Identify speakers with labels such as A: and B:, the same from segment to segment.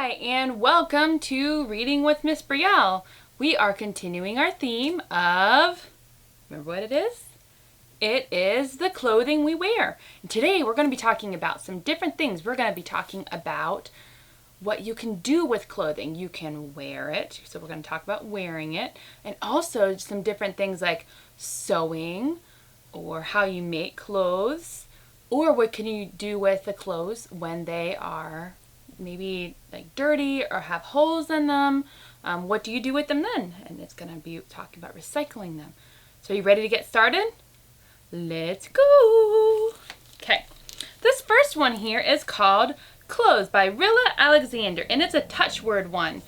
A: Hi, and welcome to Reading with Miss Brielle. We are continuing our theme of, remember what it is? It is the clothing we wear. And today we're going to be talking about some different things. We're going to be talking about what you can do with clothing. You can wear it, so we're going to talk about wearing it, and also some different things like sewing, or how you make clothes, or what can you do with the clothes when they are maybe like dirty or have holes in them. What do you do with them then? And it's going to be talking about recycling them. So are you ready to get started? Let's go! Okay, this first one here is called Clothes by Brielle Alexander, and it's a touch word one.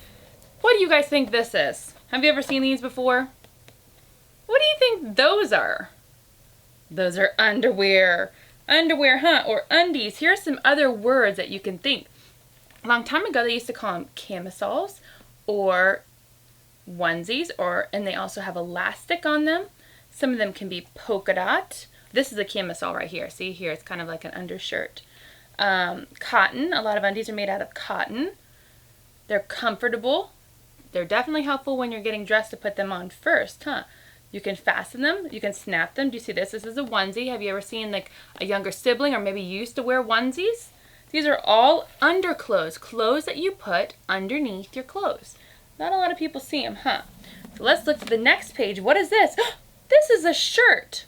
A: What do you guys think this is? Have you ever seen these before? What do you think those are? Those are underwear. Underwear, huh? Or undies. Here are some other words that you can think. A long time ago, they used to call them camisoles or onesies, and they also have elastic on them. Some of them can be polka dot. This is a camisole right here. See here, it's kind of like an undershirt. Cotton. A lot of undies are made out of cotton. They're comfortable. They're definitely helpful when you're getting dressed to put them on first, huh? You can fasten them. You can snap them. Do you see this? This is a onesie. Have you ever seen like a younger sibling or maybe you used to wear onesies? These are all underclothes, clothes that you put underneath your clothes. Not a lot of people see them, huh? So let's look at the next page. What is this? This is a shirt.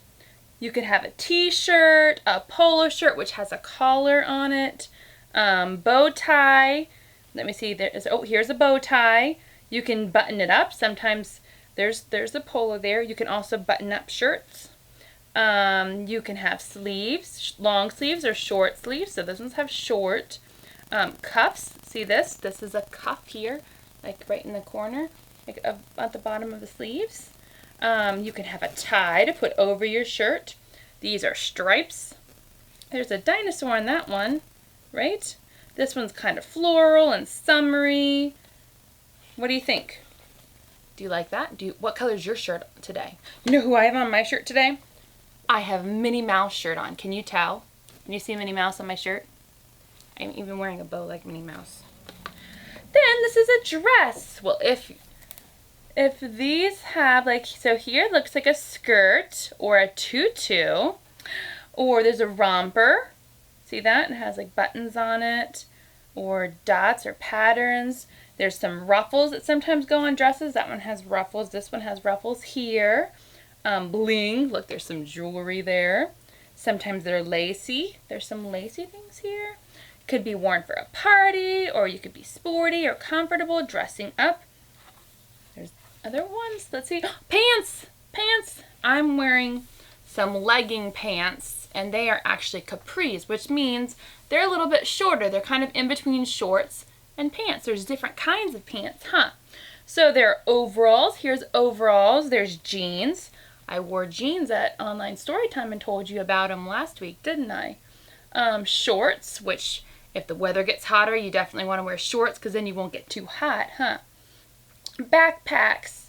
A: You could have a t-shirt, a polo shirt, which has a collar on it, bow tie. Let me see. Here's a bow tie. You can button it up. Sometimes there's a polo there. You can also button up shirts. You can have sleeves, long sleeves or short sleeves. So those ones have short. Cuffs. See this? This is a cuff here, like right in the corner, like at the bottom of the sleeves. You can have a tie to put over your shirt. These are stripes. There's a dinosaur on that one, right? This one's kind of floral and summery. What do you think? Do you like that? What color is your shirt today? You know who I have on my shirt today? I have Minnie Mouse shirt on. Can you tell? Can you see Minnie Mouse on my shirt? I'm even wearing a bow like Minnie Mouse. Then this is a dress. Well, if these have so here it looks like a skirt or a tutu, or there's a romper. See that? It has like buttons on it, or dots or patterns. There's some ruffles that sometimes go on dresses. That one has ruffles. This one has ruffles here. Bling. Look, there's some jewelry there. Sometimes they're lacy. There's some lacy things here. Could be worn for a party, or you could be sporty or comfortable dressing up. There's other ones. Let's see. Pants! Pants! I'm wearing some legging pants, and they are actually capris, which means they're a little bit shorter. They're kind of in between shorts and pants. There's different kinds of pants, huh? So there are overalls. Here's overalls. There's jeans. I wore jeans at Online Storytime and told you about them last week, didn't I? Shorts, which if the weather gets hotter, you definitely want to wear shorts because then you won't get too hot, huh? Backpacks,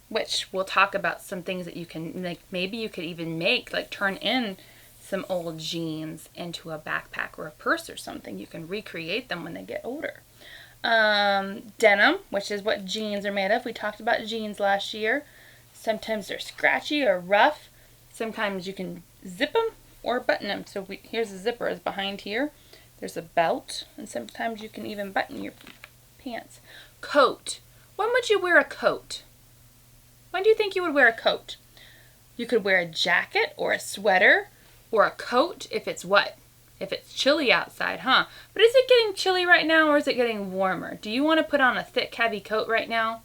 A: which we'll talk about some things that you can, like maybe you could even make, like turn in some old jeans into a backpack or a purse or something. You can recreate them when they get older. Denim, which is what jeans are made of. We talked about jeans last year. Sometimes they're scratchy or rough. Sometimes you can zip them or button them. So here's the zipper is behind here. There's a belt, and sometimes you can even button your pants. Coat. When would you wear a coat? When do you think you would wear a coat? You could wear a jacket or a sweater or a coat if it's what? If it's chilly outside, huh? But is it getting chilly right now, or is it getting warmer? Do you want to put on a thick, heavy coat right now?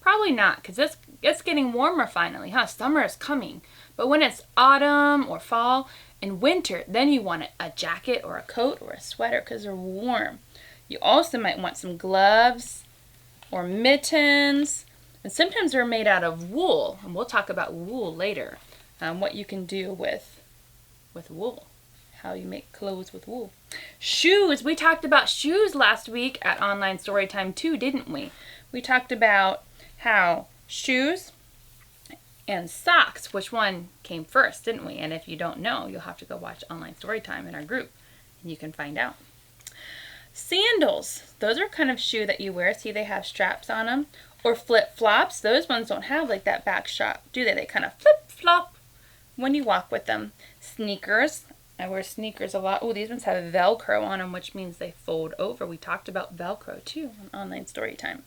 A: Probably not, because it's getting warmer finally, huh? Summer is coming. But when it's autumn or fall and winter, then you want a jacket or a coat or a sweater because they're warm. You also might want some gloves or mittens. And sometimes they're made out of wool. And we'll talk about wool later. What you can do with wool. How you make clothes with wool. Shoes. We talked about shoes last week at Online Storytime too, didn't we? We talked about how shoes and socks, which one came first, didn't we? And if you don't know, you'll have to go watch Online Storytime in our group and you can find out. Sandals. Those are kind of shoe that you wear. See, they have straps on them. Or flip-flops. Those ones don't have like that back strap, do they? They kind of flip-flop when you walk with them. Sneakers. I wear sneakers a lot. Oh, these ones have Velcro on them, which means they fold over. We talked about Velcro too on Online Story Time.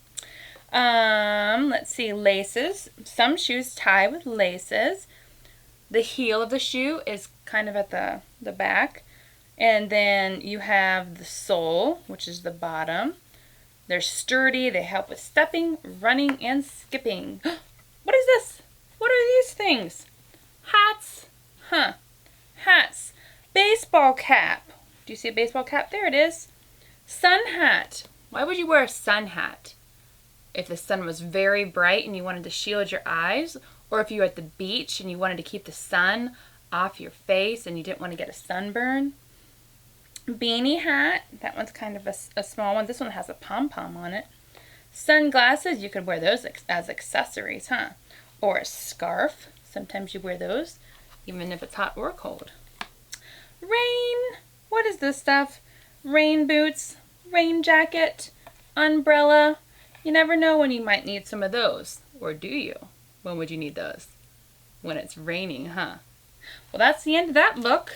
A: Let's see, laces. Some shoes tie with laces. The heel of the shoe is kind of at the back. And then you have the sole, which is the bottom. They're sturdy. They help with stepping, running, and skipping. What is this? What are these things? Hats. Huh. Hats. Baseball cap. Do you see a baseball cap? There it is. Sun hat. Why would you wear a sun hat? If the sun was very bright and you wanted to shield your eyes, or if you were at the beach and you wanted to keep the sun off your face and you didn't want to get a sunburn. Beanie hat. That one's kind of a small one. This one has a pom-pom on it. Sunglasses. You could wear those as accessories, huh? Or a scarf. Sometimes you wear those, even if it's hot or cold. Rain. What is this stuff? Rain boots, rain jacket, umbrella. You never know when you might need some of those. Or do you? When would you need those? When it's raining, huh? Well, that's the end of that book.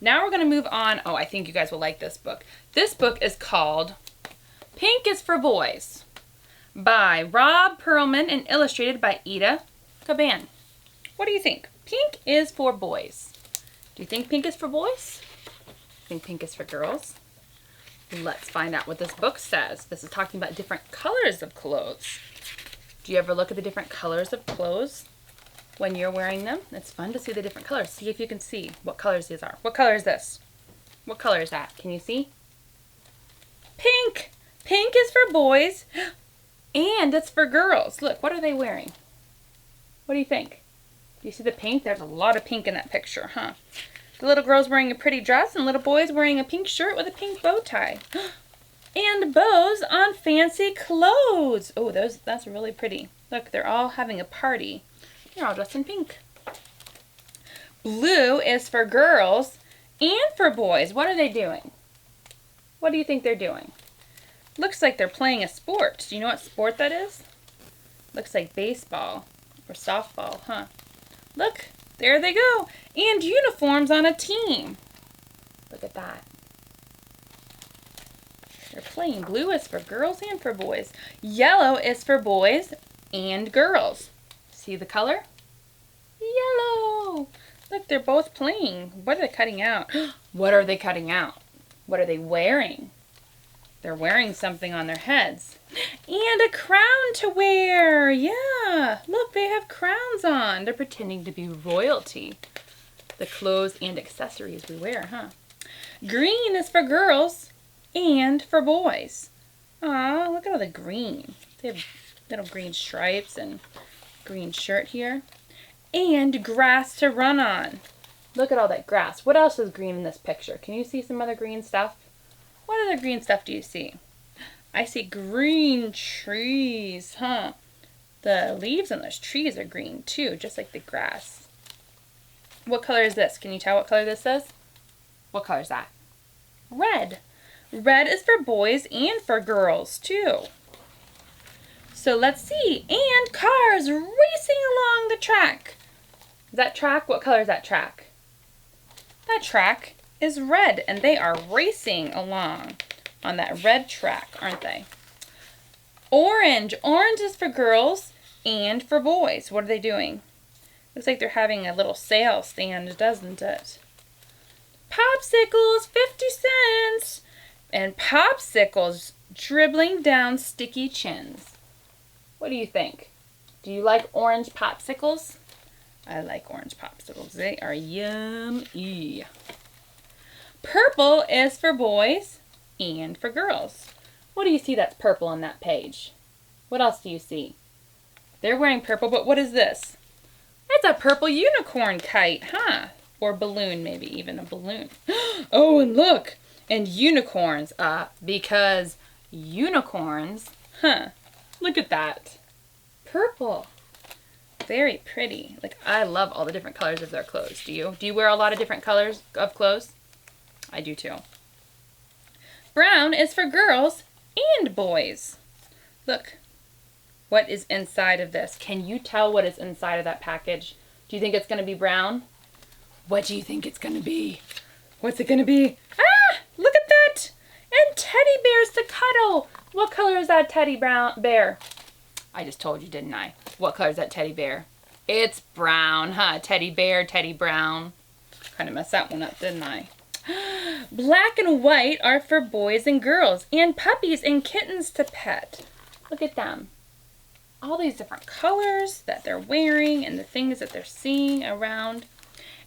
A: Now we're going to move on. Oh, I think you guys will like this book. This book is called Pink is for Boys by Rob Perlman and illustrated by Ida Caban. What do you think? Pink is for boys. Do you think pink is for boys? Think pink is for girls? Let's find out what this book says. This is talking about different colors of clothes. Do you ever look at the different colors of clothes when you're wearing them? It's fun to see the different colors. See if you can see what colors these are. What color is this? What color is that? Can you see? Pink. Pink is for boys and it's for girls. Look, what are they wearing? What do you think? Do you see the pink? There's a lot of pink in that picture, huh? The little girl's wearing a pretty dress and little boy's wearing a pink shirt with a pink bow tie. And bows on fancy clothes. Oh, that's really pretty. Look, they're all having a party. They're all dressed in pink. Blue is for girls and for boys. What are they doing? What do you think they're doing? Looks like they're playing a sport. Do you know what sport that is? Looks like baseball or softball, huh? Look, there they go. And uniforms on a team. Look at that. They're playing. Blue is for girls and for boys. Yellow is for boys and girls. See the color? Yellow. Look, they're both playing. What are they cutting out? What are they cutting out? What are they wearing? They're wearing something on their heads. And a crown to wear. Yeah. Look, they have crowns on. They're pretending to be royalty. The clothes and accessories we wear, huh? Green is for girls and for boys. Aw, look at all the green. They have little green stripes and green shirt here. And grass to run on. Look at all that grass. What else is green in this picture? Can you see some other green stuff? What other green stuff do you see? I see green trees, huh? The leaves on those trees are green too, just like the grass. What color is this? Can you tell what color this is? What color is that? Red. Red is for boys and for girls too. So let's see. And cars racing along the track. Is that track? What color is that track? That track is red, and they are racing along on that red track, aren't they? Orange. Orange is for girls and for boys. What are they doing? Looks like they're having a little sale stand, doesn't it? Popsicles, 50 cents. And popsicles dribbling down sticky chins. What do you think? Do you like orange popsicles? I like orange popsicles. They are yummy. Purple is for boys and for girls. What do you see that's purple on that page? What else do you see? They're wearing purple, but what is this? It's a purple unicorn kite, huh? Or balloon, maybe even a balloon. Oh, and look, and unicorns, because unicorns, huh? Look at that. Purple. Very pretty. Like, I love all the different colors of their clothes. Do you? Do you wear a lot of different colors of clothes? I do too. brown is for girls and boys. Look, what is inside of this? Can you tell what is inside of that package? Do you think it's going to be brown? What do you think it's going to be? What's it going to be? Ah, look at that. And teddy bears to cuddle. What color is that teddy bear? I just told you, didn't I? What color is that teddy bear? It's brown, huh? Teddy bear, teddy brown. Kind of messed that one up, didn't I? Black and white are for boys and girls, and puppies and kittens to pet. Look at them. All these different colors that they're wearing and the things that they're seeing around.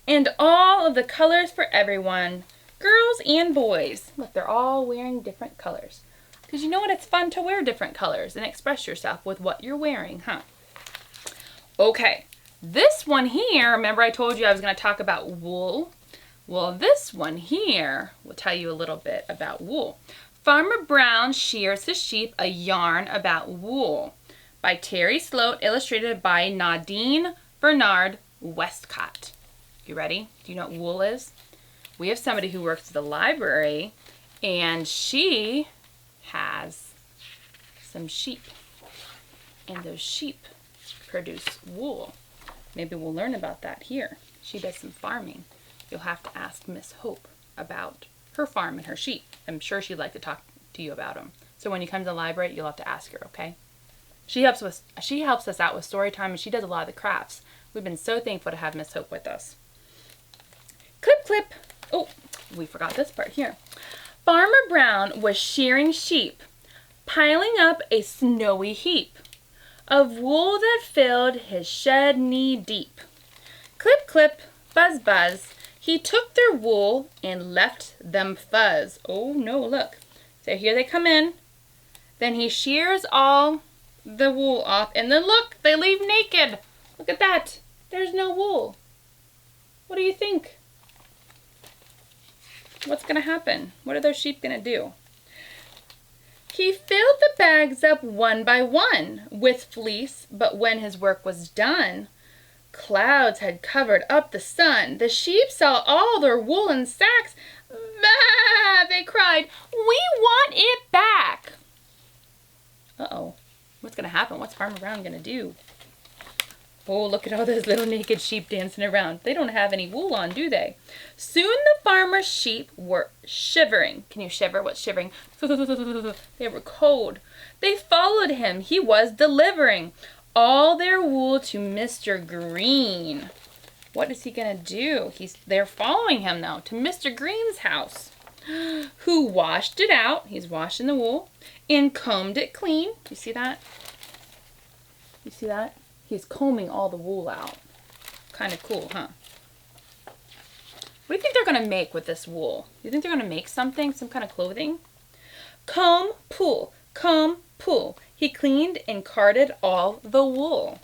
A: And all of the colors for everyone, girls and boys. Look, they're all wearing different colors. Because you know what? It's fun to wear different colors and express yourself with what you're wearing, huh? Okay, this one here, remember I told you I was going to talk about wool? Well, this one here will tell you a little bit about wool. Farmer Brown Shears His Sheep, a Yarn About Wool by Terry Sloat, illustrated by Nadine Bernard Westcott. You ready? Do you know what wool is? We have somebody who works at the library, and she has some sheep, and those sheep produce wool. Maybe we'll learn about that here. She does some farming. You'll have to ask Miss Hope about her farm and her sheep. I'm sure she'd like to talk to you about them. So when you come to the library, you'll have to ask her, okay? She helps us out with story time, and she does a lot of the crafts. We've been so thankful to have Miss Hope with us. Clip, clip. Oh, we forgot this part here. Farmer Brown was shearing sheep, piling up a snowy heap of wool that filled his shed knee deep. Clip, clip, buzz, buzz. He took their wool and left them fuzz. Oh no, look. So here they come in. Then he shears all the wool off, and then look, they leave naked. Look at that. There's no wool. What do you think? What's going to happen? What are those sheep going to do? He filled the bags up one by one with fleece, but when his work was done, clouds had covered up the sun. The sheep saw all their woolen sacks. Bah! They cried, "We want it back!" Uh-oh. What's going to happen? What's Farmer Brown going to do? Oh, look at all those little naked sheep dancing around. They don't have any wool on, do they? Soon the farmer's sheep were shivering. Can you shiver? What's shivering? They were cold. They followed him. He was delivering all their wool to Mr. Green. What is he going to do? They're following him now to Mr. Green's house, who washed it out. He's washing the wool and combed it clean. You see that? You see that? He's combing all the wool out. Kind of cool, huh? What do you think they're going to make with this wool? You think they're going to make something, some kind of clothing? Comb, pull, comb, pull. He cleaned and carded all the wool.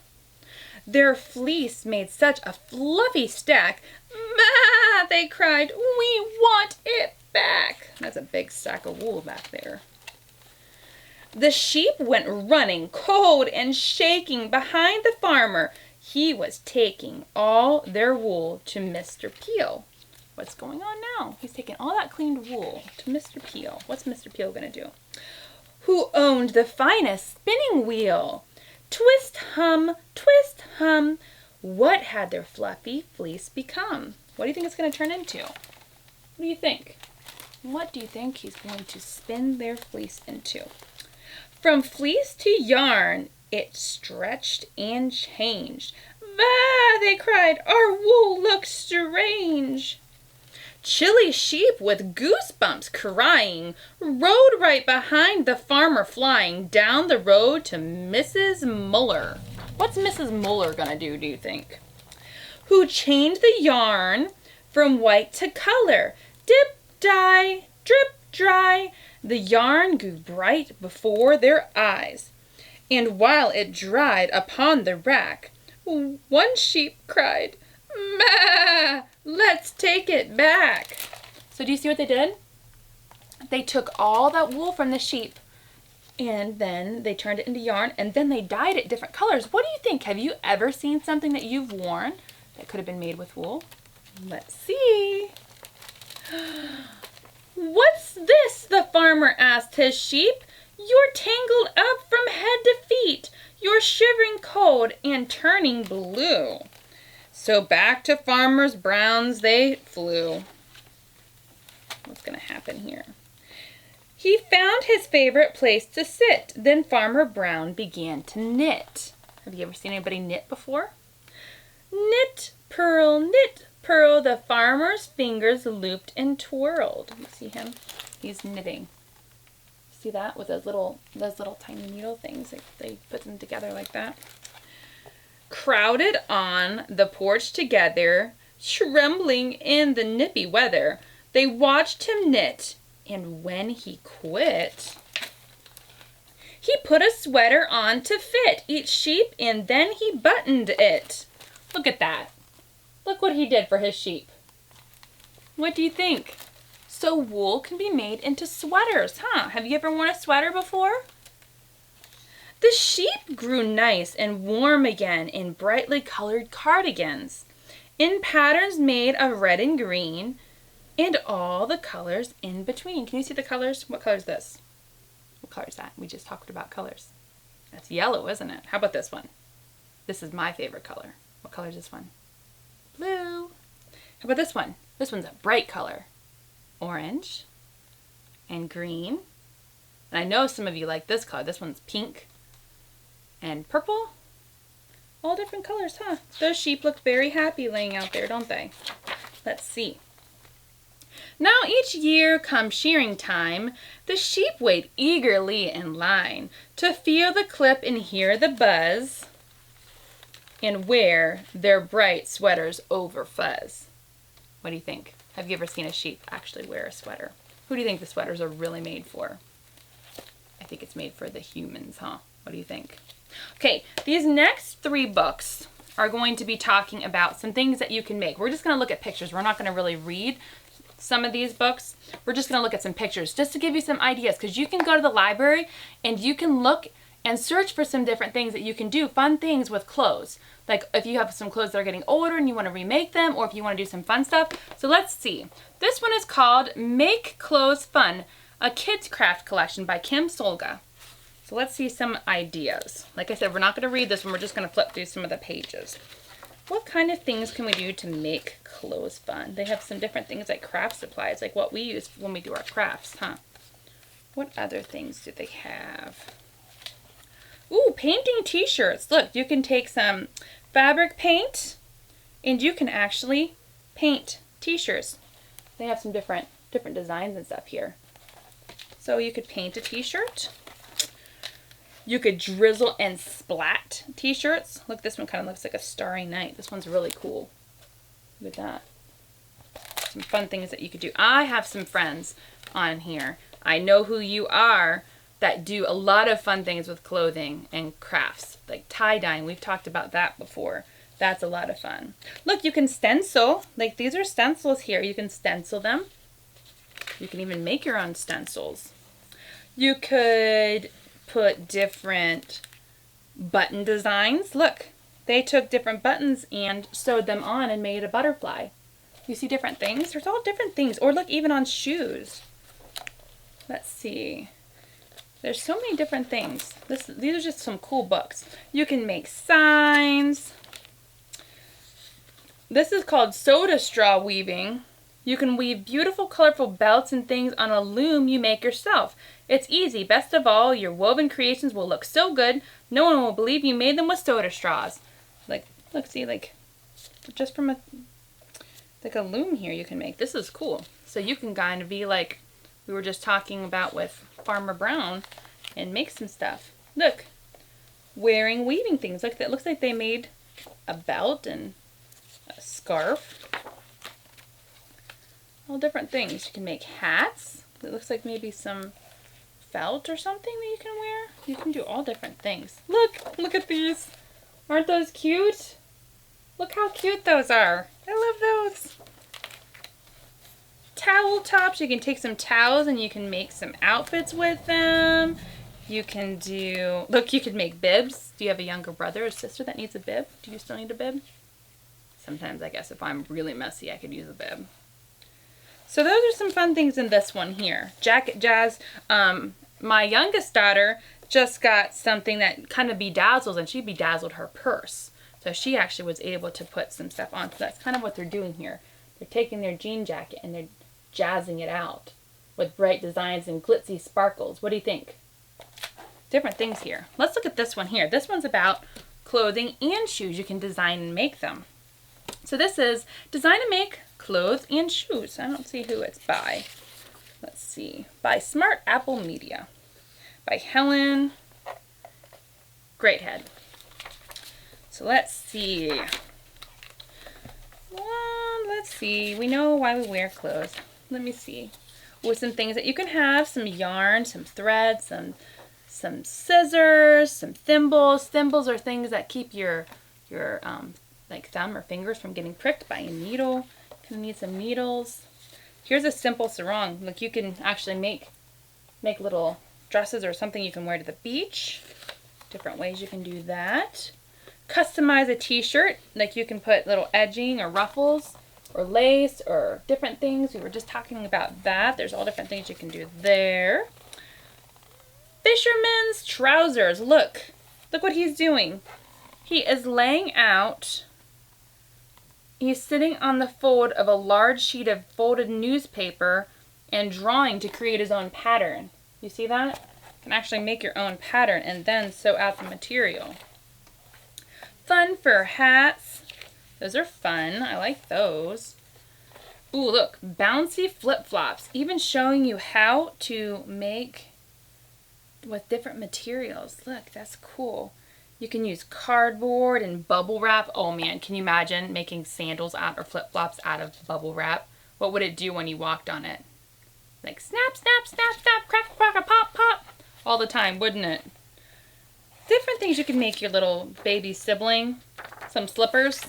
A: Their fleece made such a fluffy stack. "Bah!" they cried. "We want it back." That's a big stack of wool back there. The sheep went running, cold and shaking, behind the farmer. He was taking all their wool to Mr. Peel. What's going on now? He's taking all that cleaned wool to Mr. Peel. What's Mr. Peel going to do? Who owned the finest spinning wheel? Twist, hum, what had their fluffy fleece become? What do you think it's going to turn into? What do you think? What do you think he's going to spin their fleece into? From fleece to yarn, it stretched and changed. "Bah!" they cried, "our wool looks strange." Chilly sheep with goosebumps crying rode right behind the farmer, flying down the road to Mrs. Muller. What's Mrs. Muller gonna do you think? Who changed the yarn from white to color. Dip, dye, drip, dry. The yarn grew bright before their eyes, and while it dried upon the rack, one sheep cried, "Ma, let's take it back." So do you see what they did? They took all that wool from the sheep, and then they turned it into yarn, and then they dyed it different colors. What do you think? Have you ever seen something that you've worn that could have been made with wool? Let's see. "What's this?" the farmer asked his sheep. "You're tangled up from head to feet. You're shivering cold and turning blue." So back to Farmer Brown's they flew. What's going to happen here? He found his favorite place to sit. Then Farmer Brown began to knit. Have you ever seen anybody knit before? Knit, purl, the farmer's fingers looped and twirled. You see him? He's knitting. See that with those little tiny needle things? They put them together like that. Crowded on the porch together, trembling in the nippy weather, they watched him knit, and when he quit, he put a sweater on to fit each sheep, and then he buttoned it. Look at that. Look what he did for his sheep. What do you think? So wool can be made into sweaters, huh? Have you ever worn a sweater before? The sheep grew nice and warm again in brightly colored cardigans, in patterns made of red and green, and all the colors in between. Can you see the colors? What color is this? What color is that? We just talked about colors. That's yellow, isn't it? How about this one? This is my favorite color. What color is this one? Blue. How about this one? This one's a bright color. Orange and green. And I know some of you like this color. This one's pink and purple. All different colors, huh? Those sheep look very happy laying out there, don't they? Let's see. Now each year come shearing time, the sheep wait eagerly in line to feel the clip and hear the buzz and wear their bright sweaters over fuzz. What do you think? Have you ever seen a sheep actually wear a sweater? Who do you think the sweaters are really made for? I think it's made for the humans, huh? What do you think? Okay, these next 3 books are going to be talking about some things that you can make. We're just going to look at pictures. We're not going to really read some of these books. We're just going to look at some pictures just to give you some ideas, because you can go to the library and you can look and search for some different things that you can do, fun things with clothes. Like if you have some clothes that are getting older and you want to remake them, or if you want to do some fun stuff. So let's see. This one is called Make Clothes Fun, a Kids Craft Collection by Kim Solga. So let's see some ideas. Like I said, we're not going to read this one. We're just going to flip through some of the pages. What kind of things can we do to make clothes fun? They have some different things like craft supplies, like what we use when we do our crafts, huh? What other things do they have? Ooh, painting t-shirts. Look, you can take some fabric paint and you can actually paint t-shirts. They have some different designs and stuff here. So you could paint a t-shirt. You could drizzle and splat t-shirts. Look, this one kind of looks like a starry night. This one's really cool. Look at that. Some fun things that you could do. I have some friends on here. I know who you are, that do a lot of fun things with clothing and crafts, like tie-dyeing. We've talked about that before. That's a lot of fun. Look, you can stencil. Like these are stencils here. You can stencil them. You can even make your own stencils. You could put different button designs. Look, they took different buttons and sewed them on and made a butterfly. You see different things? There's all different things. Or look, even on shoes. Let's see. There's so many different things. These are just some cool books. You can make signs. This is called soda straw weaving. You can weave beautiful, colorful belts and things on a loom you make yourself. It's easy. Best of all, your woven creations will look so good, no one will believe you made them with soda straws. Like, look, see, like, just from like a loom here you can make. This is cool. So you can kind of be like we were just talking about with Farmer Brown and make some stuff. Look, wearing, weaving things. Look, that looks like they made a belt and a scarf. All different things. You can make hats. It looks like maybe some felt or something that you can wear. You can do all different things. Look at these. Aren't those cute? Look how cute those are. I love those. Towel tops. You can take some towels and you can make some outfits with them. You can do, look, you could make bibs. Do you have a younger brother or sister that needs a bib? Do you still need a bib? Sometimes I guess if I'm really messy, I could use a bib. So those are some fun things in this one here. Jacket Jazz. My youngest daughter just got something that kind of bedazzles, and she bedazzled her purse. So she actually was able to put some stuff on. So that's kind of what they're doing here. They're taking their jean jacket and they're jazzing it out with bright designs and glitzy sparkles. What do you think? Different things here. Let's look at this one here. This one's about clothing and shoes. You can design and make them. So this is Design and Make Clothes and Shoes. I don't see who it's by. Let's see. By Smart Apple Media. By Helen Greathead. So let's see. Let's see. We know why we wear clothes. Let me see. With some things that you can have. Some yarn, some thread, some scissors, some thimbles. Thimbles are things that keep your like thumb or fingers from getting pricked by a needle. You need some needles. Here's a simple sarong. Look, you can actually make little dresses or something you can wear to the beach. Different ways you can do that. Customize a t-shirt. Like you can put little edging or ruffles or lace or different things. We were just talking about that. There's all different things you can do there. Fisherman's trousers. Look what he's doing. He is laying out. He's sitting on the fold of a large sheet of folded newspaper and drawing to create his own pattern. You see that? You can actually make your own pattern and then sew out the material. Fun fur hats. Those are fun. I like those. Ooh, look. Bouncy flip-flops. Even showing you how to make with different materials. Look, that's cool. You can use cardboard and bubble wrap. Oh man, can you imagine making sandals out or flip-flops out of bubble wrap? What would it do when you walked on it? Like snap, snap, snap, snap, crack, crack, pop, pop. All the time, wouldn't it? Different things you can make your little baby sibling. Some slippers.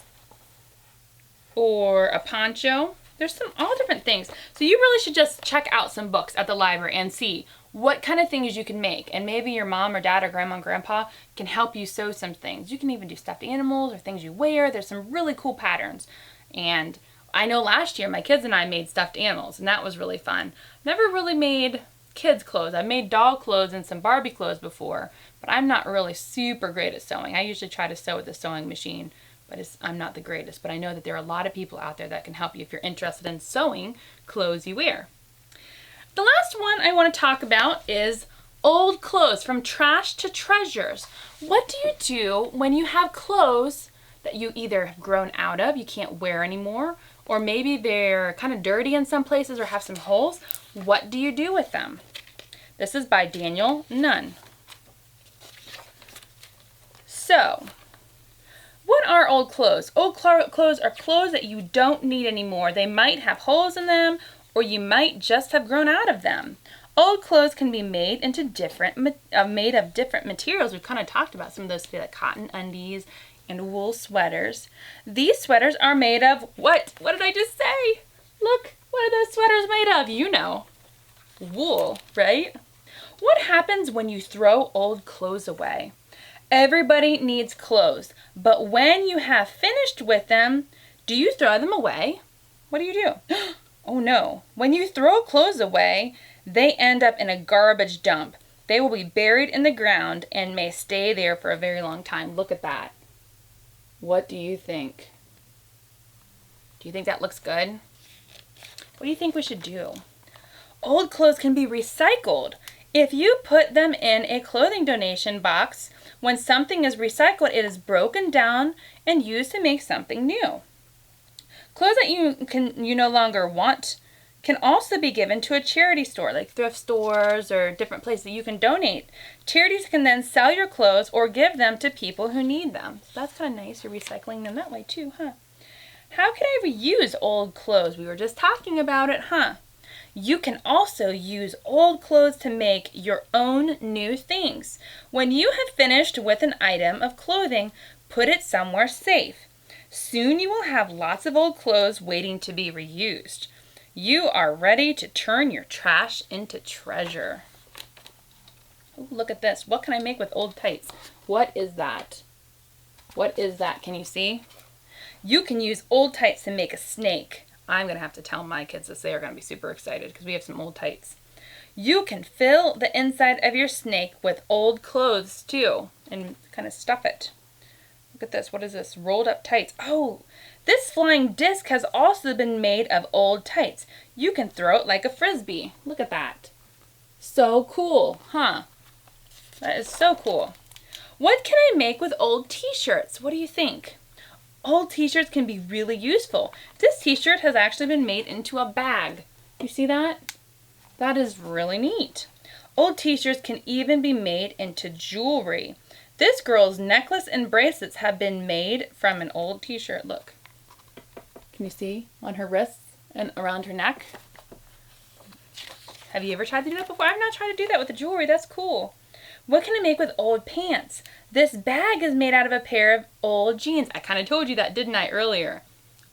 A: Or a poncho. There's all different things. So you really should just check out some books at the library and see what kind of things you can make. And maybe your mom or dad or grandma and grandpa can help you sew some things. You can even do stuffed animals or things you wear. There's some really cool patterns. And I know last year my kids and I made stuffed animals, and that was really fun. Never really made kids clothes. I made doll clothes and some Barbie clothes before, but I'm not really super great at sewing. I usually try to sew with the sewing machine, but I'm not the greatest. But I know that there are a lot of people out there that can help you if you're interested in sewing clothes you wear. The last one I want to talk about is old clothes, from trash to treasures. What do you do when you have clothes that you either have grown out of, you can't wear anymore, or maybe they're kind of dirty in some places or have some holes? What do you do with them? This is by Daniel Nunn. So, what are old clothes? Old clothes are clothes that you don't need anymore. They might have holes in them, or you might just have grown out of them. Old clothes can be made into made of different materials. We've kind of talked about some of those today, like cotton undies and wool sweaters. These sweaters are made of what? What did I just say? Look, what are those sweaters made of? You know, wool, right? What happens when you throw old clothes away? Everybody needs clothes, but when you have finished with them, do you throw them away? What do you do? Oh no, when you throw clothes away, they end up in a garbage dump. They will be buried in the ground and may stay there for a very long time. Look at that. What do you think? Do you think that looks good? What do you think we should do? Old clothes can be recycled. If you put them in a clothing donation box, when something is recycled, it is broken down and used to make something new. Clothes that you no longer want can also be given to a charity store, like thrift stores or different places that you can donate. Charities can then sell your clothes or give them to people who need them. So that's kind of nice. You're recycling them that way too, huh? How can I reuse old clothes? We were just talking about it, huh? You can also use old clothes to make your own new things. When you have finished with an item of clothing, put it somewhere safe. Soon you will have lots of old clothes waiting to be reused. You are ready to turn your trash into treasure. Ooh, look at this. What can I make with old tights? What is that? What is that? Can you see? You can use old tights to make a snake, I'm going to have to tell my kids this. They are going to be super excited because we have some old tights. You can fill the inside of your snake with old clothes too and kind of stuff it. Look at this. What is this? Rolled up tights. Oh, this flying disc has also been made of old tights. You can throw it like a frisbee. Look at that. So cool, huh? That is so cool. What can I make with old t-shirts? What do you think? Old t-shirts can be really useful. This t-shirt has actually been made into a bag. You see that? That is really neat. Old t-shirts can even be made into jewelry. This girl's necklace and bracelets have been made from an old t-shirt. Look. Can you see on her wrists and around her neck? Have you ever tried to do that before? I've not tried to do that with the jewelry. That's cool. What can I make with old pants? This bag is made out of a pair of old jeans. I kind of told you that, didn't I, earlier?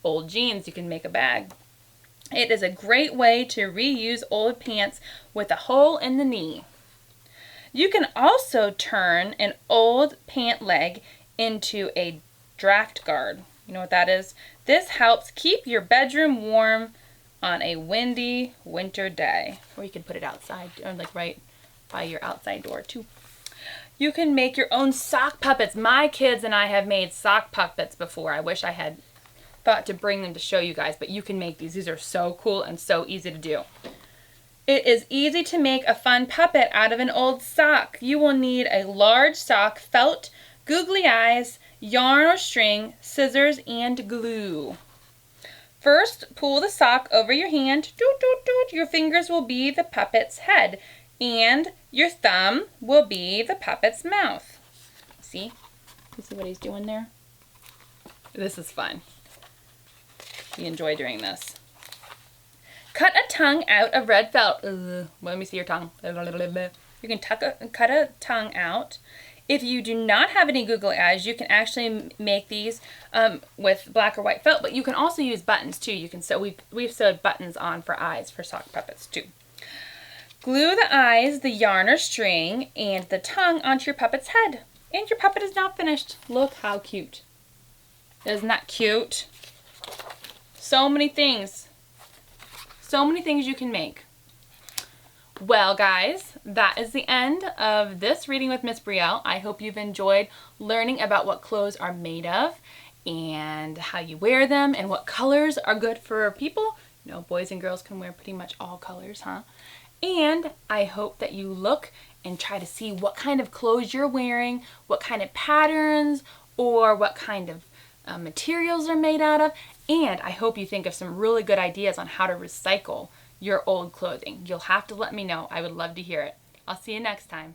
A: Old jeans, you can make a bag. It is a great way to reuse old pants with a hole in the knee. You can also turn an old pant leg into a draft guard. You know what that is? This helps keep your bedroom warm on a windy winter day. Or you can put it outside, or like right by your outside door too. You can make your own sock puppets. My kids and I have made sock puppets before. I wish I had thought to bring them to show you guys, but you can make these. These are so cool and so easy to do. It is easy to make a fun puppet out of an old sock. You will need a large sock, felt, googly eyes, yarn or string, scissors, and glue. First, pull the sock over your hand. Doot, doot, doot. Your fingers will be the puppet's head, and your thumb will be the puppet's mouth. See? You see what he's doing there? This is fun. We enjoy doing this. Cut a tongue out of red felt. Let me see your tongue. You can cut a tongue out. If you do not have any googly eyes, you can actually make these with black or white felt, but you can also use buttons too. You can sew. We've sewed buttons on for eyes for sock puppets too. Glue the eyes, the yarn or string, and the tongue onto your puppet's head. And your puppet is now finished. Look how cute. Isn't that cute? So many things. So many things you can make. Well, guys, that is the end of this reading with Miss Brielle. I hope you've enjoyed learning about what clothes are made of and how you wear them and what colors are good for people. You know, boys and girls can wear pretty much all colors, huh? And I hope that you look and try to see what kind of clothes you're wearing, what kind of patterns, or what kind of materials are made out of. And I hope you think of some really good ideas on how to recycle your old clothing. You'll have to let me know. I would love to hear it. I'll see you next time.